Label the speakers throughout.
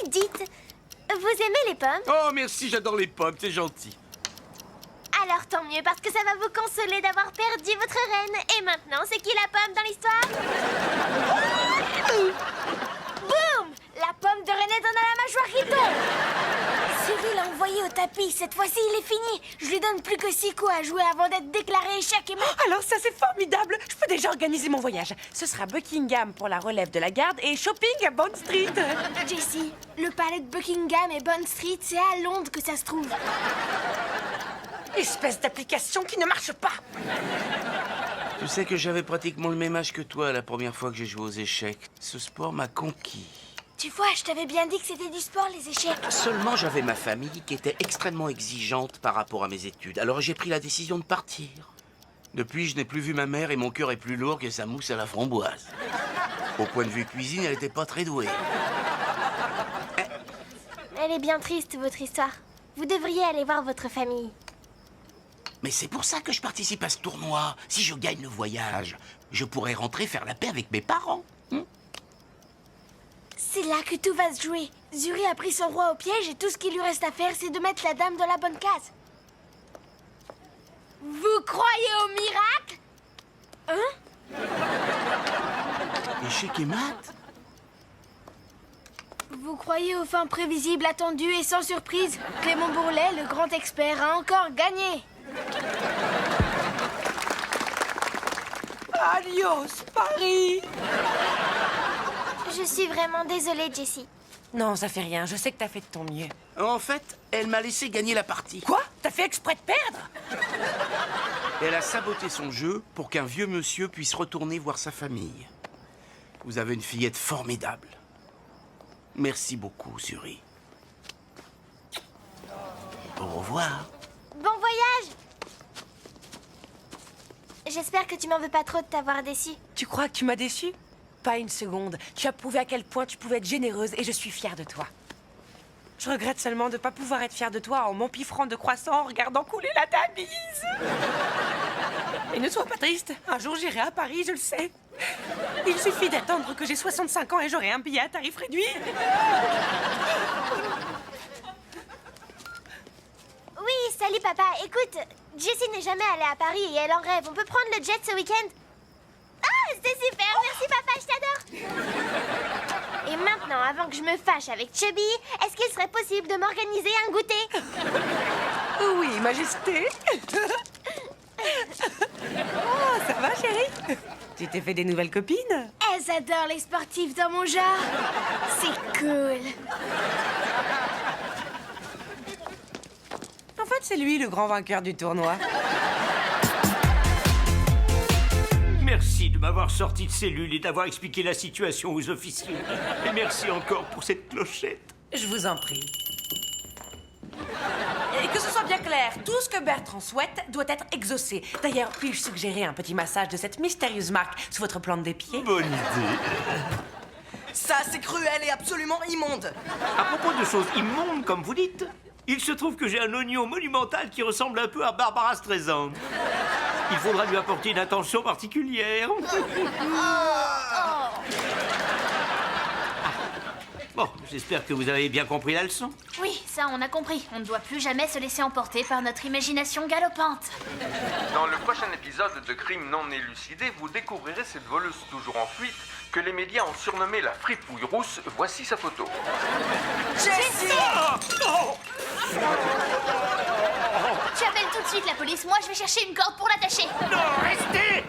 Speaker 1: dites, vous aimez les pommes?
Speaker 2: Oh, merci, j'adore les pommes, c'est gentil.
Speaker 1: Alors tant mieux, parce que ça va vous consoler d'avoir perdu votre reine. Et maintenant, c'est qui la pomme dans l'histoire? Boum! La pomme de René donne à la mâchoire qui tombe. Cyril l'a envoyé au tapis. Cette fois-ci, il est fini. Je lui donne plus que 6 coups à jouer avant d'être déclaré échec et mort.
Speaker 3: Alors ça, c'est formidable. Je peux déjà organiser mon voyage. Ce sera Buckingham pour la relève de la garde et shopping à Bond Street.
Speaker 1: Jessie, le palais de Buckingham et Bond Street, c'est à Londres que ça se trouve.
Speaker 3: Espèce d'application qui ne marche pas.
Speaker 2: Tu sais que j'avais pratiquement le même âge que toi la première fois que j'ai joué aux échecs. Ce sport m'a conquis.
Speaker 1: Tu vois, je t'avais bien dit que c'était du sport, les échecs.
Speaker 2: Seulement, j'avais ma famille qui était extrêmement exigeante par rapport à mes études. Alors j'ai pris la décision de partir. Depuis, je n'ai plus vu ma mère et mon cœur est plus lourd que sa mousse à la framboise. Au point de vue cuisine, elle n'était pas très douée.
Speaker 1: Elle est bien triste, votre histoire. Vous devriez aller voir votre famille.
Speaker 2: Mais c'est pour ça que je participe à ce tournoi. Si je gagne le voyage, je pourrai rentrer faire la paix avec mes parents.
Speaker 1: C'est là que tout va se jouer. Zuri a pris son roi au piège et tout ce qu'il lui reste à faire, c'est de mettre la dame dans la bonne case. Vous croyez au miracle? Hein?
Speaker 2: Échec et mat?
Speaker 1: Vous croyez aux fins prévisibles, attendues et sans surprise? Clément Bourlet, le grand expert, a encore gagné.
Speaker 3: Adios, Paris.
Speaker 1: Je suis vraiment désolée, Jessie.
Speaker 3: Non, ça fait rien. Je sais que t'as fait de ton mieux.
Speaker 2: En fait, elle m'a laissé gagner la partie.
Speaker 3: Quoi? T'as fait exprès de perdre?
Speaker 2: Elle a saboté son jeu pour qu'un vieux monsieur puisse retourner voir sa famille. Vous avez une fillette formidable. Merci beaucoup, Zuri. Au revoir.
Speaker 1: Bon voyage! J'espère que tu m'en veux pas trop de t'avoir déçue.
Speaker 3: Tu crois que tu m'as déçu? Pas une seconde. Tu as prouvé à quel point tu pouvais être généreuse et je suis fière de toi. Je regrette seulement de ne pas pouvoir être fière de toi en m'empiffrant de croissants en regardant couler la Tamise. Et ne sois pas triste. Un jour, j'irai à Paris, je le sais. Il suffit d'attendre que j'ai 65 ans et j'aurai un billet à tarif réduit.
Speaker 1: Oui, salut papa. Écoute, Jessie n'est jamais allée à Paris et elle en rêve. On peut prendre le jet ce week-end? Ah, c'est super. Merci papa, je t'adore. Et maintenant, avant que je me fâche avec Chubby, est-ce qu'il serait possible de m'organiser un goûter?
Speaker 3: Oui, Majesté. Oh, ça va, chérie? Tu t'es fait des nouvelles copines?
Speaker 1: Elles adorent les sportifs dans mon genre. C'est cool.
Speaker 3: En fait, c'est lui le grand vainqueur du tournoi.
Speaker 4: Merci de m'avoir sorti de cellule et d'avoir expliqué la situation aux officiers. Et merci encore pour cette clochette.
Speaker 3: Je vous en prie. Et que ce soit bien clair, tout ce que Bertrand souhaite doit être exaucé. D'ailleurs, puis-je suggérer un petit massage de cette mystérieuse marque sous votre plante des pieds?
Speaker 4: Bonne idée.
Speaker 5: Ça, c'est cruel et absolument immonde.
Speaker 4: À propos de choses immondes, comme vous dites, il se trouve que j'ai un oignon monumental qui ressemble un peu à Barbara Streisand. Il faudra lui apporter une attention particulière. Bon, j'espère que vous avez bien compris la leçon.
Speaker 6: Oui, ça on a compris. On ne doit plus jamais se laisser emporter par notre imagination galopante.
Speaker 7: Dans le prochain épisode de Crime non élucidé, vous découvrirez cette voleuse toujours en fuite que les médias ont surnommée la fripouille rousse. Voici sa photo.
Speaker 5: Jessie!
Speaker 6: Tu appelles tout de suite la police. Moi, je vais chercher une corde pour l'attacher.
Speaker 4: Non, restez!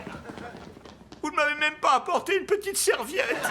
Speaker 4: Vous ne m'avez même pas apporté une petite serviette.